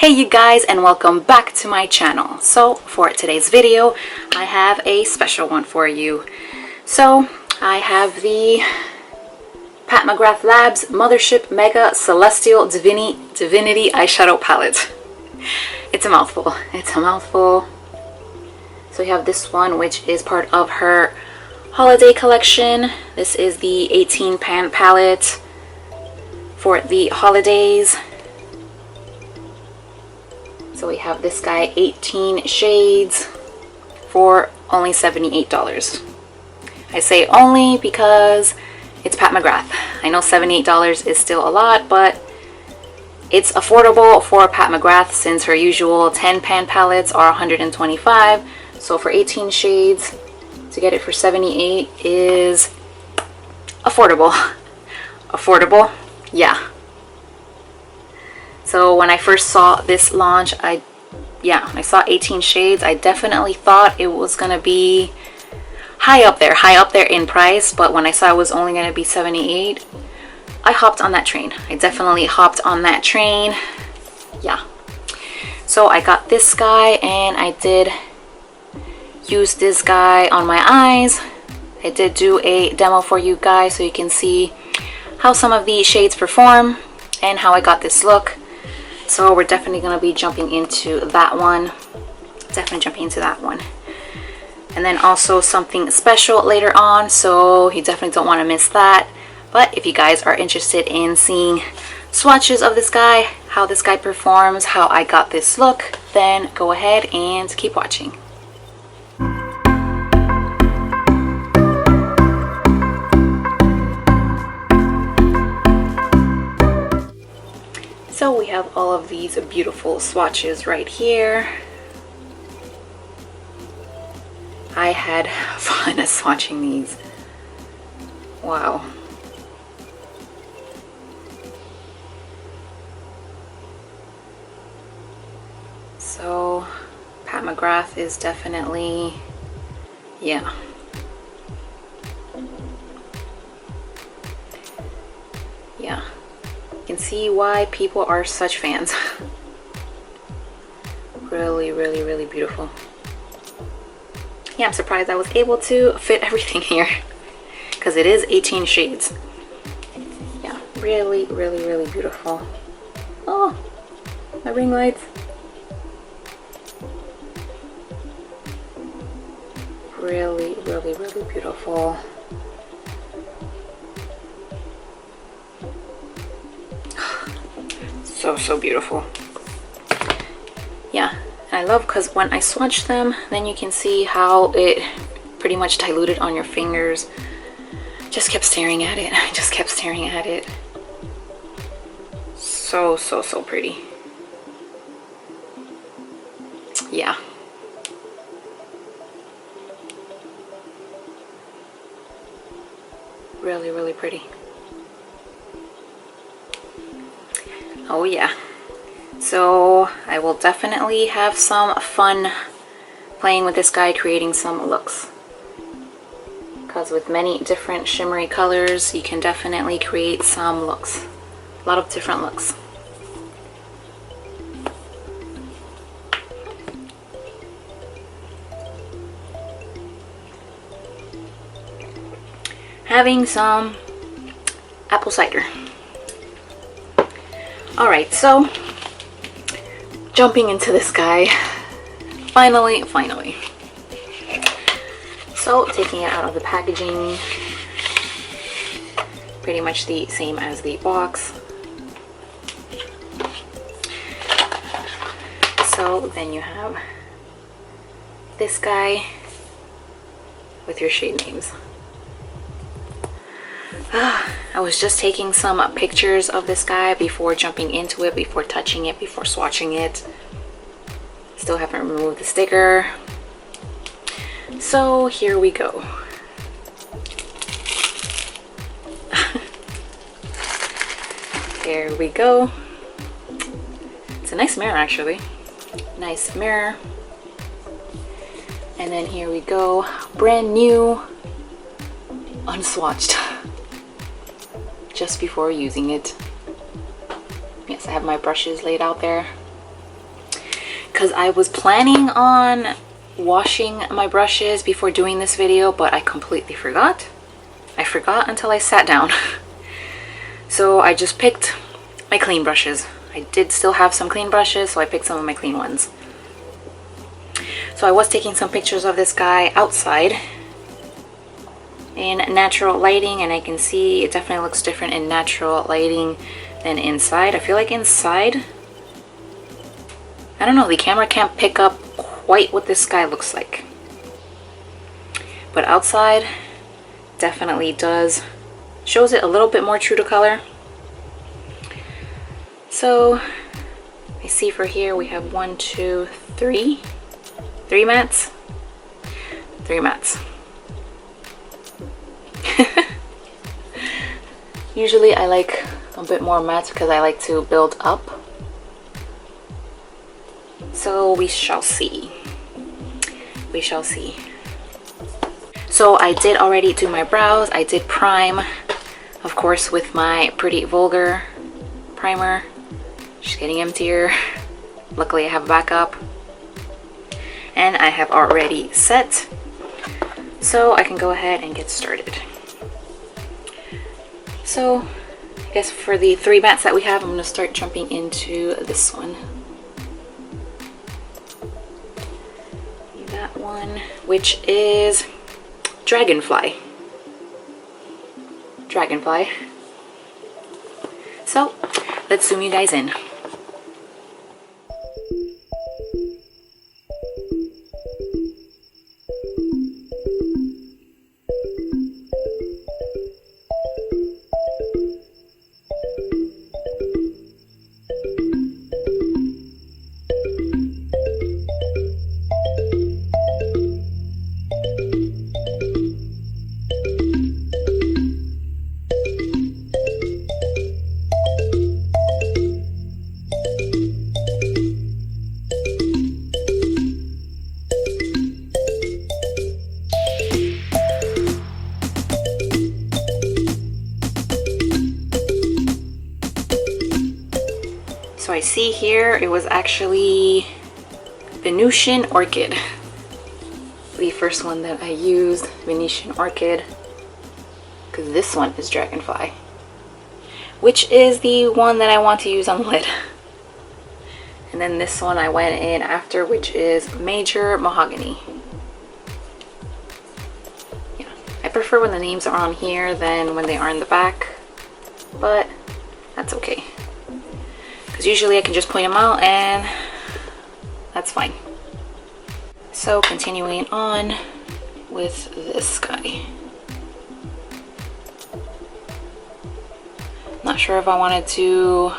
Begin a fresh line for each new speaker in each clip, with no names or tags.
Hey you guys, and welcome back to my channel. So for today's video I have a special one for you. So I have the Pat McGrath Labs Mothership Mega Celestial Divinity eyeshadow palette. It's a mouthful. It's a mouthful. So we have this one, which is part of her holiday collection. This is the 18 pan palette for the holidays. So we have this guy, 18 shades for only $78. I say only because it's Pat McGrath. I know $78 is still a lot, but it's affordable for Pat McGrath since her usual 10 pan palettes are $125. So for 18 shades, to get it for $78 is affordable. Affordable? Yeah. So when I first saw this launch, I saw 18 shades. I definitely thought it was gonna be high up there in price, but when I saw it was only gonna be $78, I hopped on that train. I definitely hopped on that train. Yeah. So I got this guy and I did use this guy on my eyes. I did do a demo for you guys so you can see how some of the shades perform and how I got this look. So we're definitely going to be jumping into that one. And then also something special later on, so you definitely don't want to miss that. But if you guys are interested in seeing swatches of this guy, how this guy performs, how I got this look, then go ahead and keep watching. So we have all of these beautiful swatches right here. I had fun swatching these. Wow. So Pat McGrath is definitely, yeah. Yeah. You can see why people are such fans. Really, really, really beautiful. Yeah, I'm surprised I was able to fit everything here because it is 18 shades. Yeah, really, really, really beautiful. Oh, my ring lights. Really, really, really beautiful. So beautiful. Yeah, and I love because when I swatch them, then you can see how it pretty much diluted on your fingers. Just kept staring at it. I just kept staring at it. So pretty. Yeah. Really, really pretty. Oh yeah. So I will definitely have some fun playing with this guy, creating some looks. Because with many different shimmery colors, you can definitely create some looks. A lot of different looks. Having some apple cider. Alright, so jumping into this guy. Finally. So taking it out of the packaging. Pretty much the same as the box. So then you have this guy with your shade names. I was just taking some pictures of this guy before jumping into it, before touching it, before swatching it. Still haven't removed the sticker. So here we go. There we go. It's a nice mirror actually. Nice mirror. And then here we go. Brand new. Unswatched. Just before using it. Yes, I have my brushes laid out there. because I was planning on washing my brushes before doing this video, but I completely forgot. I forgot until I sat down. So I just picked my clean brushes. I did still have some clean brushes, so I picked some of my clean ones. So I was taking some pictures of this guy outside in natural lighting, and I can see it definitely looks different in natural lighting than inside. I feel like inside, I don't know, the camera can't pick up quite what this guy looks like. But outside definitely does, shows it a little bit more true to color. So I see for here we have 1, 2, 3 mats. 3 mats. Usually I like a bit more mats because I like to build up. So we shall see. We shall see. So I did already do my brows. I did prime, of course, with my Pretty Vulgar primer. Just getting emptier. Luckily I have backup. And I have already set. So I can go ahead and get started. So I guess for the 3 mats that we have, I'm going to start jumping into this one. That one, which is Dragonfly. Dragonfly. So let's zoom you guys in. So I see here it was actually Venetian Orchid. The first one that I used, Venetian Orchid, because this one is Dragonfly, which is the one that I want to use on the lid. And then this one I went in after, which is Major Mahogany. Yeah, I prefer when the names are on here than when they are in the back, but that's okay. Because usually I can just point them out and that's fine. So continuing on with this guy. Not sure if I want to do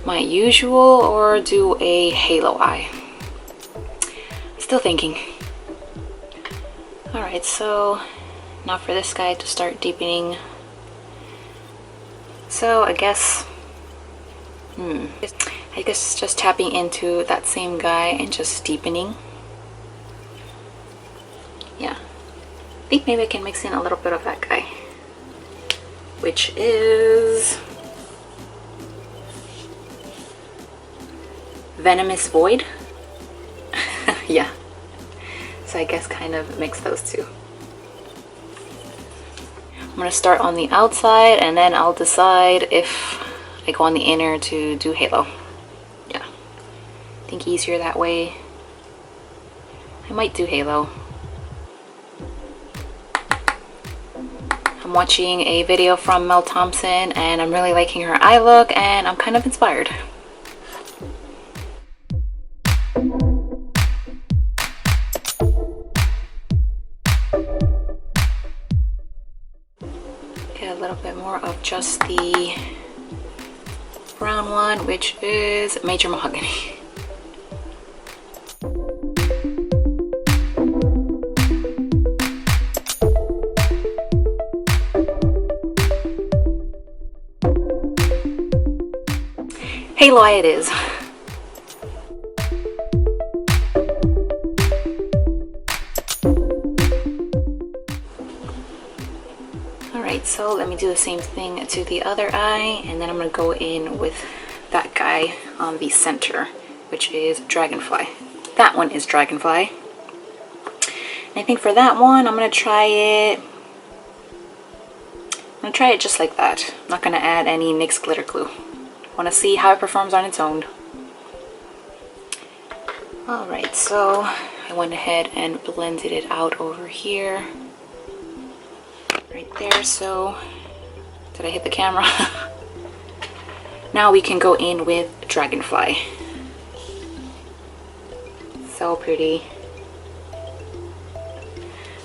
my usual or do a halo eye. Still thinking. Alright, so now for this guy to start deepening. So I guess just tapping into that same guy and just deepening. Yeah, I think maybe I can mix in a little bit of that guy, which is Venomous Void. Yeah, so I guess kind of mix those two. I'm gonna start on the outside and then I'll decide if I go on the inner to do halo. Yeah, I think easier that way. I might do halo. I'm watching a video from Mel Thompson and I'm really liking her eye look and I'm kind of inspired. Get a little bit more of just the brown one, which is Major Mahogany. Halo eye it is. Alright, so let me do the same thing to the other eye, and then I'm going to go in with that guy on the center, which is Dragonfly. That one is Dragonfly. And I think for that one, I'm gonna try it. I'm gonna try it just like that. I'm not gonna add any NYX glitter glue. I wanna see how it performs on its own. Alright, so I went ahead and blended it out over here. Right there, so did I hit the camera? Now we can go in with Dragonfly. So pretty.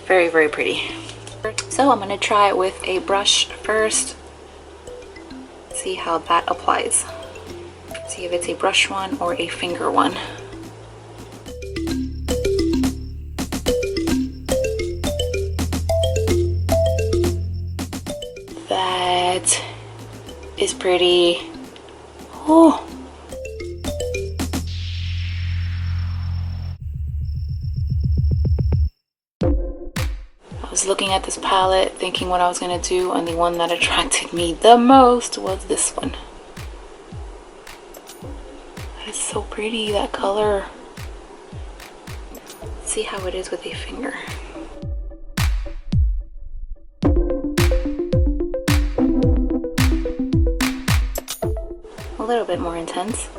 Very, very pretty. So I'm gonna try it with a brush first. See how that applies. See if it's a brush one or a finger one. That is pretty. Oh. I was looking at this palette thinking what I was gonna do, and the one that attracted me the most was this one. That is so pretty, that color. Let's see how it is with a finger. A little bit more intense.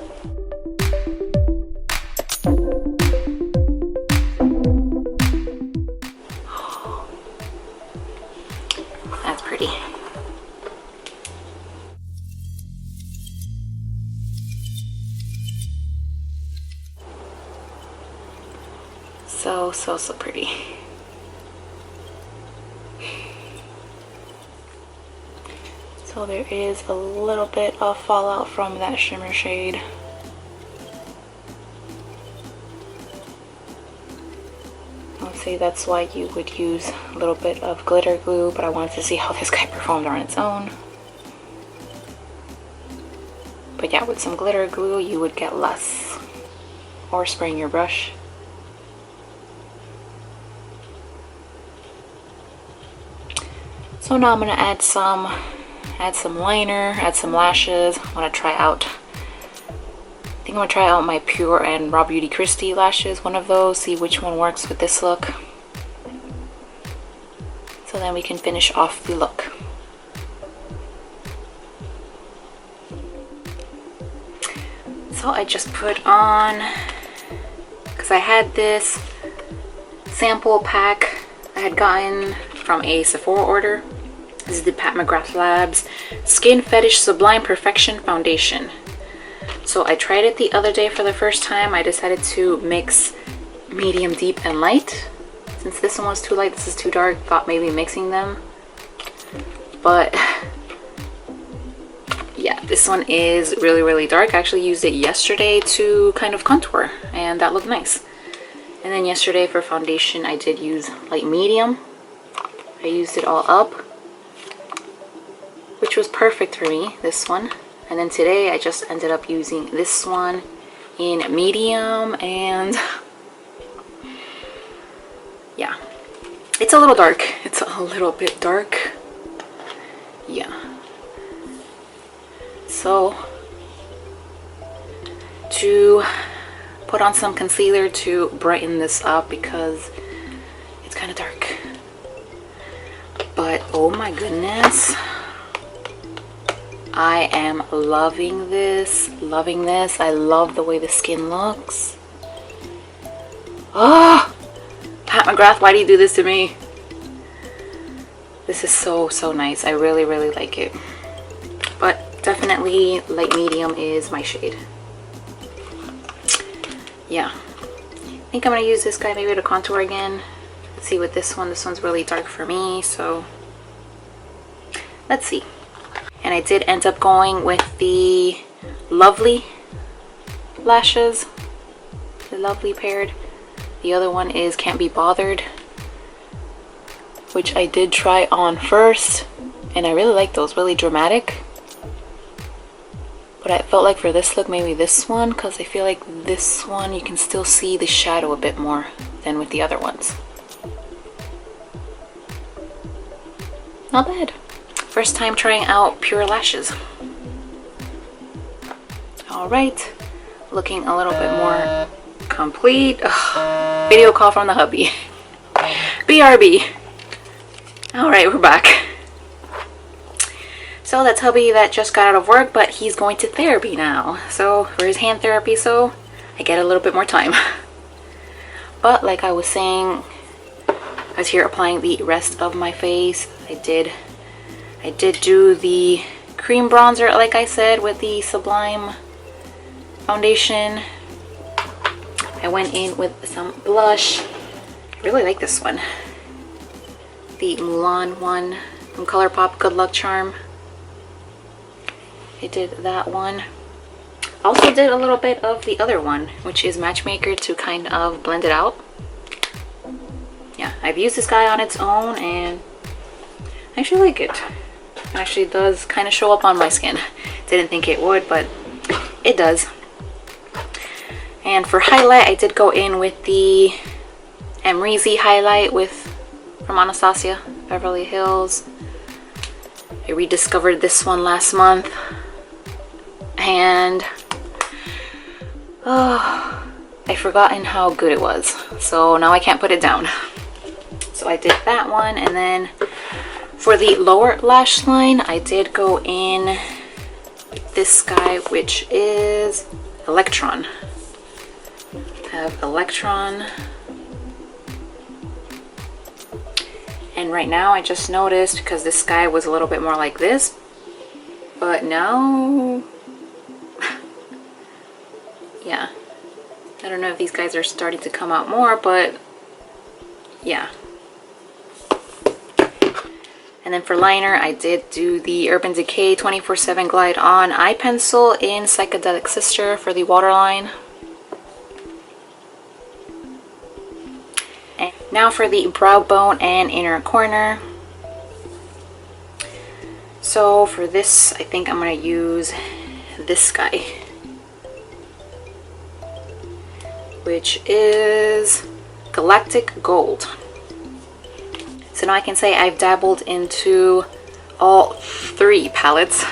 That's pretty. So pretty. So there is a little bit of fallout from that shimmer shade. Let's say that's why you would use a little bit of glitter glue, but I wanted to see how this guy performed on its own. But yeah, with some glitter glue you would get less. Or spraying your brush. So now I'm gonna add some liner, add some lashes. I want to try out, I think I'm gonna try out my Pure and Raw Beauty Christie lashes, one of those, see which one works with this look. So then we can finish off the look. So I just put on, because I had this sample pack I had gotten from a Sephora order. This is the Pat McGrath Labs Skin Fetish Sublime Perfection Foundation. So I tried it the other day for the first time. I decided to mix medium, deep, and light. Since this one was too light, this is too dark, thought maybe mixing them. But yeah, this one is really, really dark. I actually used it yesterday to kind of contour, and that looked nice. And then yesterday for foundation, I did use light medium. I used it all up, which was perfect for me, this one. And then today I just ended up using this one in medium, and yeah, it's a little dark. It's a little bit dark. Yeah. So to put on some concealer to brighten this up because it's kind of dark. But oh my goodness, I am loving this, loving this. I love the way the skin looks. Oh, Pat McGrath, why do you do this to me? This is so, so nice. I really, really like it. But definitely light medium is my shade. Yeah. I think I'm going to use this guy maybe to contour again. Let's see with this one. This one's really dark for me, so let's see. And I did end up going with the Lovely lashes. The Lovely paired. The other one is Can't Be Bothered, which I did try on first, and I really like those, really dramatic. But I felt like for this look, maybe this one, because I feel like this one you can still see the shadow a bit more than with the other ones. Not bad. First time trying out Pure lashes. Alright, looking a little bit more complete. Ugh. Video call from the hubby. BRB. Alright, we're back. So that's hubby that just got out of work, but he's going to therapy now. So for his hand therapy, so I get a little bit more time. But like I was saying, I was here applying the rest of my face. I did do the cream bronzer, like I said, with the Sublime foundation. I went in with some blush. I really like this one. The Mulan one from ColourPop, Good Luck Charm. I did that one. Also did a little bit of the other one, which is Matchmaker, to kind of blend it out. Yeah, I've used this guy on its own and I actually like it. It actually does kind of show up on my skin. Didn't think it would, but it does. And for highlight, I did go in with the Amrezy highlight from Anastasia Beverly Hills. I rediscovered this one last month. And I've forgotten how good it was, so now I can't put it down. So I did that one, and then for the lower lash line, I did go in with this guy, which is Electron. I have Electron. And right now I just noticed, because this guy was a little bit more like this, but now yeah, I don't know if these guys are starting to come out more, but yeah. And then for liner, I did do the Urban Decay 24/7 Glide On Eye Pencil in Psychedelic Sister for the waterline. And now for the brow bone and inner corner. So for this, I think I'm going to use this guy, which is Galactic Gold. So now I can say I've dabbled into all three palettes. I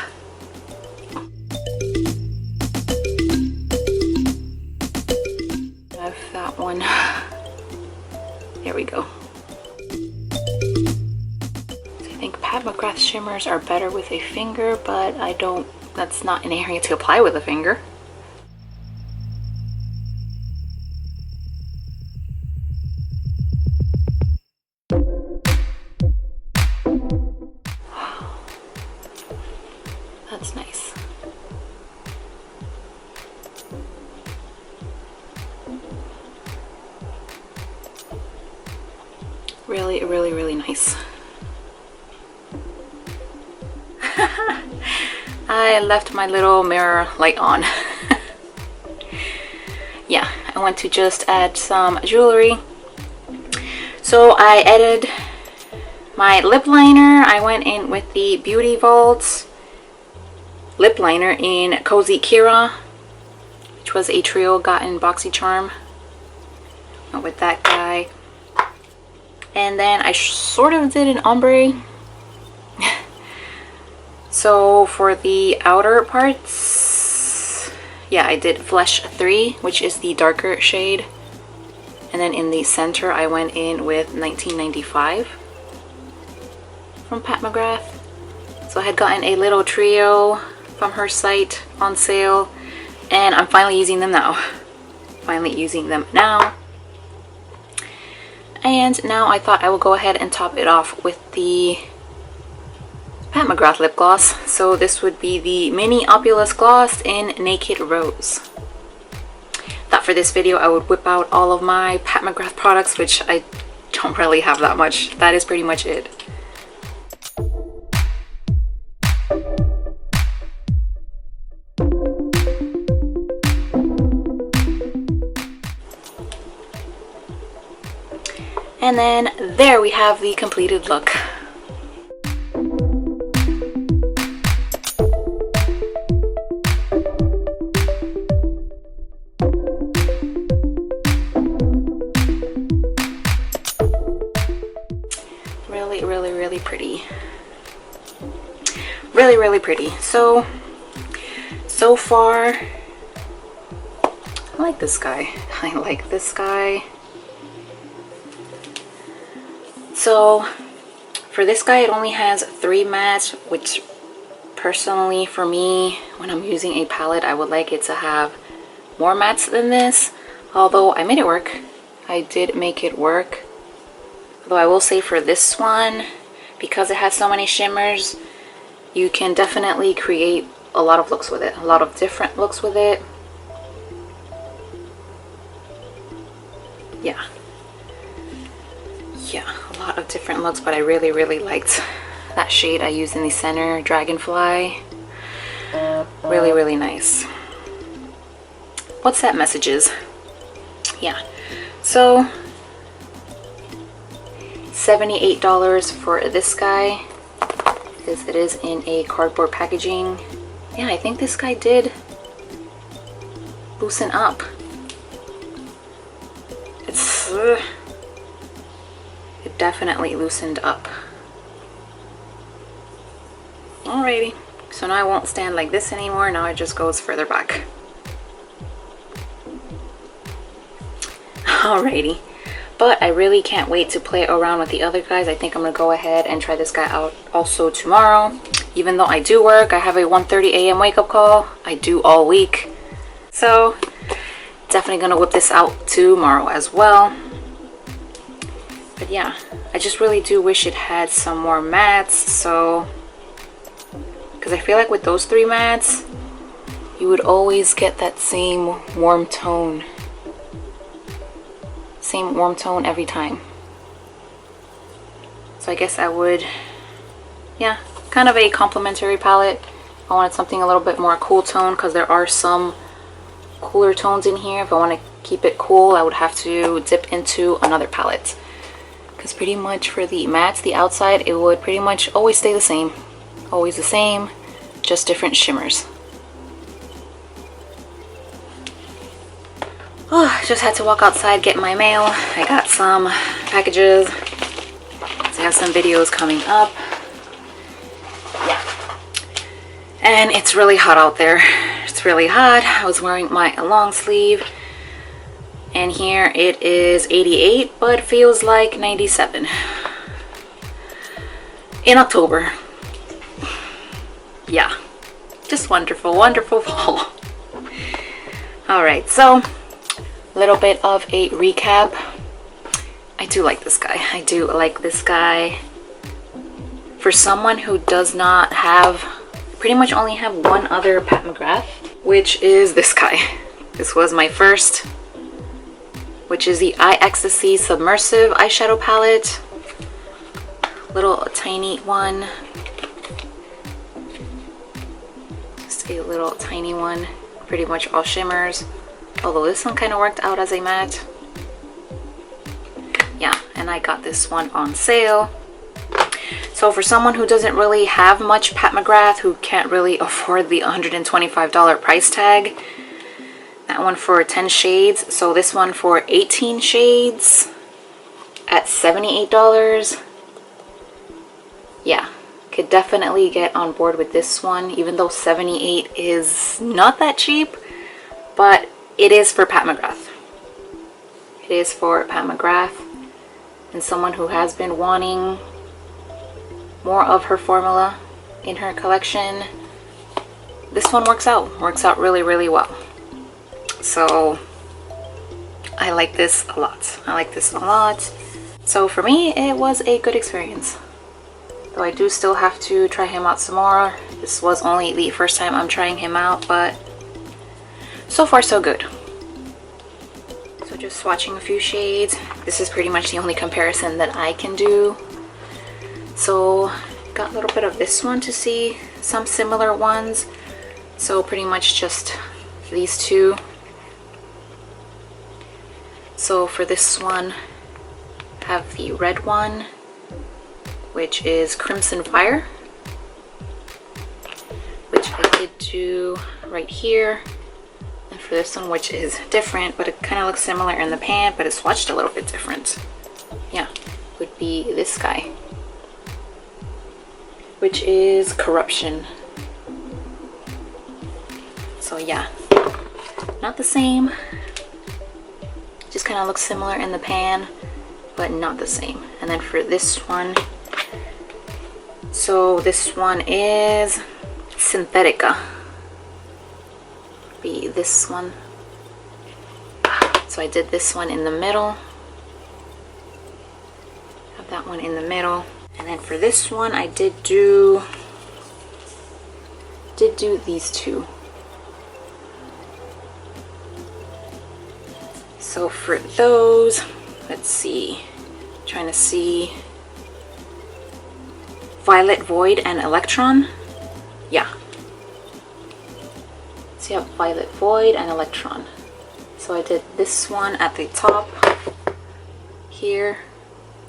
have that one. There we go. So I think Pat McGrath shimmers are better with a finger, but that's not an area to apply with a finger. That's nice. Really, really, really nice. I left my little mirror light on. Yeah, I want to just add some jewelry. So I added my lip liner. I went in with the Beauty Vault lip liner in Cozy Kira, which was a trio gotten BoxyCharm. Went with that guy. And then I sort of did an ombre. So for the outer parts, yeah, I did Flesh 3, which is the darker shade. And then in the center, I went in with 1995 from Pat McGrath. So I had gotten a little trio from her site on sale, and I'm finally using them now. And now I thought I would go ahead and top it off with the Pat McGrath lip gloss. So this would be the Mini Opulous Gloss in Naked Rose. Thought for this video I would whip out all of my Pat McGrath products, which I don't really have that much. That is pretty much it. And then there we have the completed look. Really, really, really pretty. Really, really pretty. So far, I like this guy. I like this guy. So for this guy, it only has 3 mattes, which personally for me, when I'm using a palette, I would like it to have more mattes than this. Although I made it work. I did make it work. Although I will say for this one, because it has so many shimmers, you can definitely create a lot of looks with it. A lot of different looks with it. Yeah. Yeah, a lot of different looks, but I really, really liked that shade I used in the center, Dragonfly. Really, really nice. What's that messages? Yeah. So $78 for this guy, because it is in a cardboard packaging. Yeah, I think this guy did loosen up. It's it definitely loosened up. Alrighty, so now I won't stand like this anymore. Now it just goes further back. Alrighty, but I really can't wait to play around with the other guys. I think I'm gonna go ahead and try this guy out also tomorrow. Even though I do work, I have a 1:30 a.m. wake up call. I do all week, so definitely gonna whip this out tomorrow as well. But yeah, I just really do wish it had some more mattes, so because I feel like with those 3 mattes, you would always get that same warm tone. Same warm tone every time. So I guess I would, yeah, kind of a complementary palette. I wanted something a little bit more cool tone, because there are some cooler tones in here. If I want to keep it cool, I would have to dip into another palette. Because pretty much for the mattes, the outside, it would pretty much always stay the same. Always the same, just different shimmers. Oh, just had to walk outside, get my mail. I got some packages. So I have some videos coming up. Yeah. And it's really hot out there. It's really hot. I was wearing my long sleeve. And here it is 88, but feels like 97. In October. Yeah, just wonderful, wonderful fall. Alright, so a little bit of a recap. I do like this guy. I do like this guy. For someone who does not have, pretty much only have one other Pat McGrath, which is this guy. This was my first, which is the Eye Ecstasy Submersive Eyeshadow Palette. Little tiny one. A little tiny one, pretty much all shimmers, although this one kind of worked out as a matte. Yeah, and I got this one on sale. So for someone who doesn't really have much Pat McGrath, who can't really afford the $125 price tag, that one for 10 shades, so this one for 18 shades at $78. Yeah, could definitely get on board with this one, even though 78 is not that cheap, but it is for Pat McGrath. It is for Pat McGrath, and someone who has been wanting more of her formula in her collection. This one works out really, really well. So I like this a lot. I like this a lot. So for me, it was a good experience. Though I do still have to try him out some more. This was only the first time I'm trying him out, but so far so good. So just swatching a few shades. This is pretty much the only comparison that I can do. So got a little bit of this one to see some similar ones. So pretty much just these two. So for this one, I have the red one, which is Crimson Fire, which I did do right here. And for this one, which is different, but it kind of looks similar in the pan, but it's swatched a little bit different. Yeah, would be this guy, which is Corruption. So yeah, Not the same. Just kind of looks similar in the pan, but not the same. And then for this one, so this one is Synthetica. Be this one. So I did this one in the middle. Have that one in the middle. And then for this one, I did do these two. So for those, let's see, I'm trying to see, Violet Void and Electron. Yeah. So you have Violet Void and Electron. So I did this one at the top here,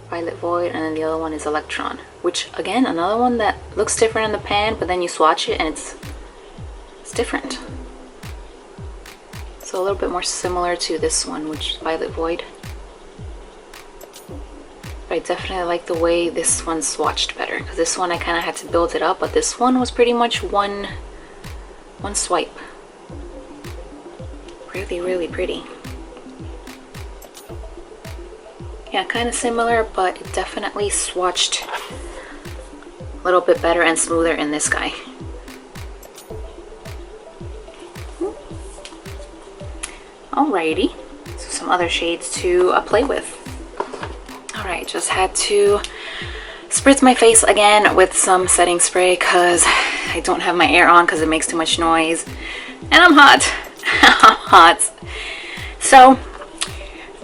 Violet Void, and then the other one is Electron, which again, another one that looks different in the pan, but then you swatch it and it's different. So a little bit more similar to this one, which is Violet Void. But I definitely like the way this one swatched better, because this one I kind of had to build it up, but this one was pretty much one swipe. Really, really pretty. Yeah, kind of similar, but it definitely swatched a little bit better and smoother in this guy. Alrighty, so some other shades to play with. Alright, just had to spritz my face again with some setting spray because I don't have my air on because it makes too much noise. And I'm hot. I'm hot. So,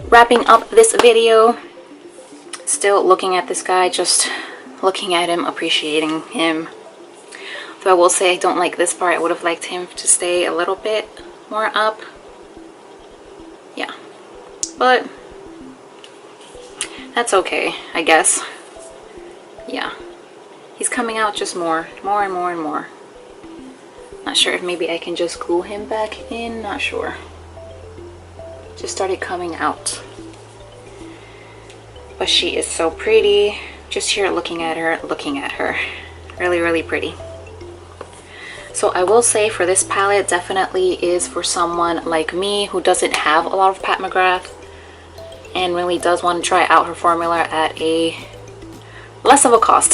wrapping up this video, still looking at this guy, just looking at him, appreciating him. Though I will say I don't like this part. I would have liked him to stay a little bit more up. Yeah, but that's okay, I guess. Yeah, he's coming out just more and more and more. Not sure if maybe I can just glue him back in, not sure. Just started coming out. But she is so pretty. Just here looking at her. Really, really pretty. So I will say for this palette, definitely is for someone like me who doesn't have a lot of Pat McGrath and really does want to try out her formula at a less of a cost.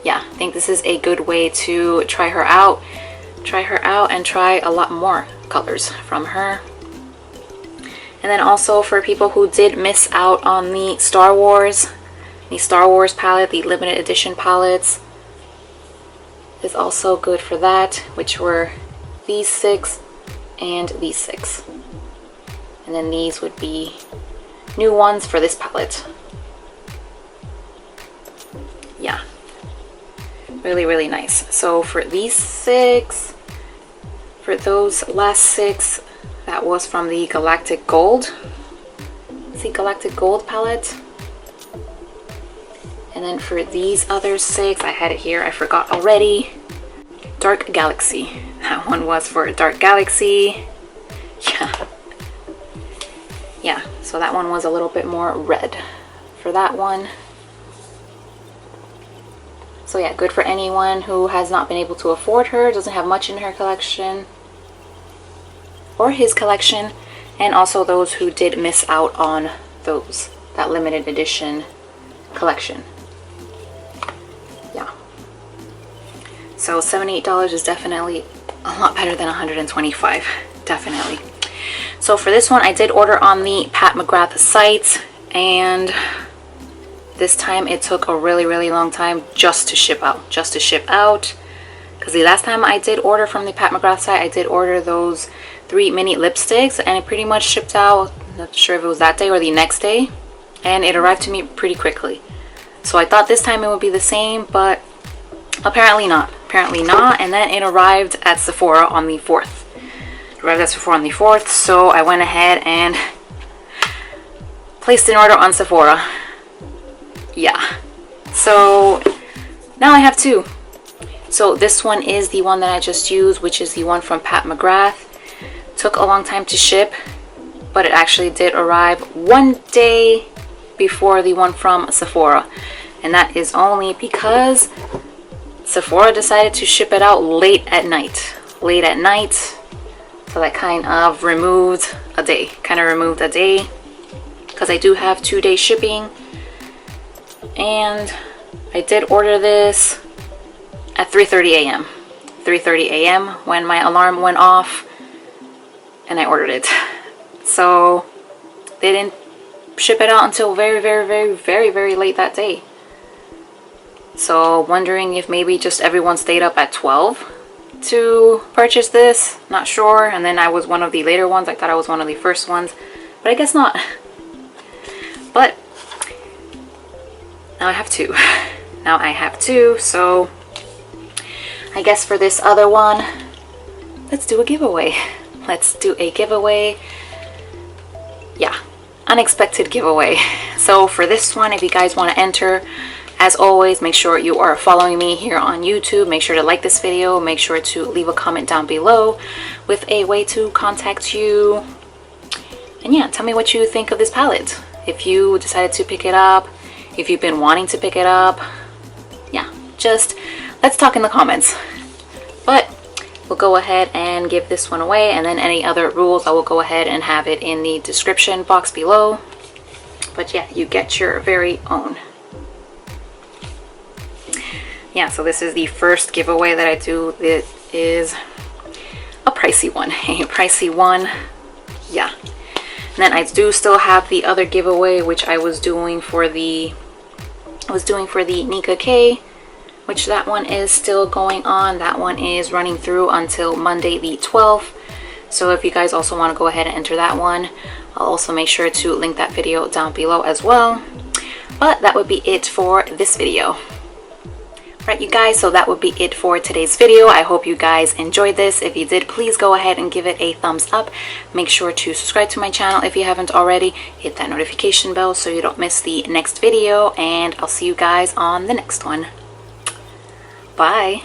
Yeah, I think this is a good way to try her out and try a lot more colors from her. And then also for people who did miss out on the Star Wars palette, the limited edition palettes, is also good for that, which were these 6 and these 6. And then these would be new ones for this palette. Yeah, really, really nice. So for these 6, for those last 6, that was from the Galactic Gold. It's the Galactic Gold palette. And then for these other 6, I had it here, I forgot already. Dark Galaxy. That one was for Dark Galaxy. Yeah, so that one was a little bit more red for that one. So yeah, good for anyone who has not been able to afford her, doesn't have much in her collection or his collection, and also those who did miss out on that limited edition collection. Yeah. So $78 is definitely a lot better than $125, definitely. So for this one, I did order on the Pat McGrath site, and this time it took a really, really long time just to ship out. Because the last time I did order from the Pat McGrath site, I did order those 3 mini lipsticks, and it pretty much shipped out, not sure if it was that day or the next day, and it arrived to me pretty quickly. So I thought this time it would be the same, but apparently not. And then it arrived at Sephora on the 4th. So I went ahead and placed an order on Sephora. Yeah. So now I have 2. So this one is the one that I just used, which is the one from Pat McGrath. Took a long time to ship, but it actually did arrive 1 day before the one from Sephora. And that is only because Sephora decided to ship it out late at night. So that kind of removed a day, because I do have 2-day shipping. And I did order this at 3:30 a.m. 3:30 a.m. when my alarm went off, and I ordered it. So they didn't ship it out until very, very, very, very, very late that day. So wondering if maybe just everyone stayed up at 12 to purchase this. Not sure. And then I was one of the later ones. I thought I was one of the first ones, but I guess not. But now I have two. Now I have two. So I guess for this other one, let's do a giveaway. Let's do a giveaway. Yeah, unexpected giveaway. So for this one, if you guys want to enter, as always, make sure you are following me here on YouTube. Make sure to like this video. Make sure to leave a comment down below with a way to contact you. And yeah, tell me what you think of this palette. If you decided to pick it up, if you've been wanting to pick it up. Yeah, just let's talk in the comments. But we'll go ahead and give this one away, and then any other rules I will go ahead and have it in the description box below. But yeah, you get your very own. Yeah, so this is the first giveaway that I do. It is a pricey one, a pricey one. Yeah. And then I do still have the other giveaway, which I was doing for the Nika K, which that one is still going on. That one is running through until Monday the 12th. So if you guys also want to go ahead and enter that one, I'll also make sure to link that video down below as well. But that would be it for this video. Right, you guys, so that would be it for today's video. I hope you guys enjoyed this. If you did, please go ahead and give it a thumbs up. Make sure to subscribe to my channel if you haven't already. Hit that notification bell so you don't miss the next video, and I'll see you guys on the next one. Bye.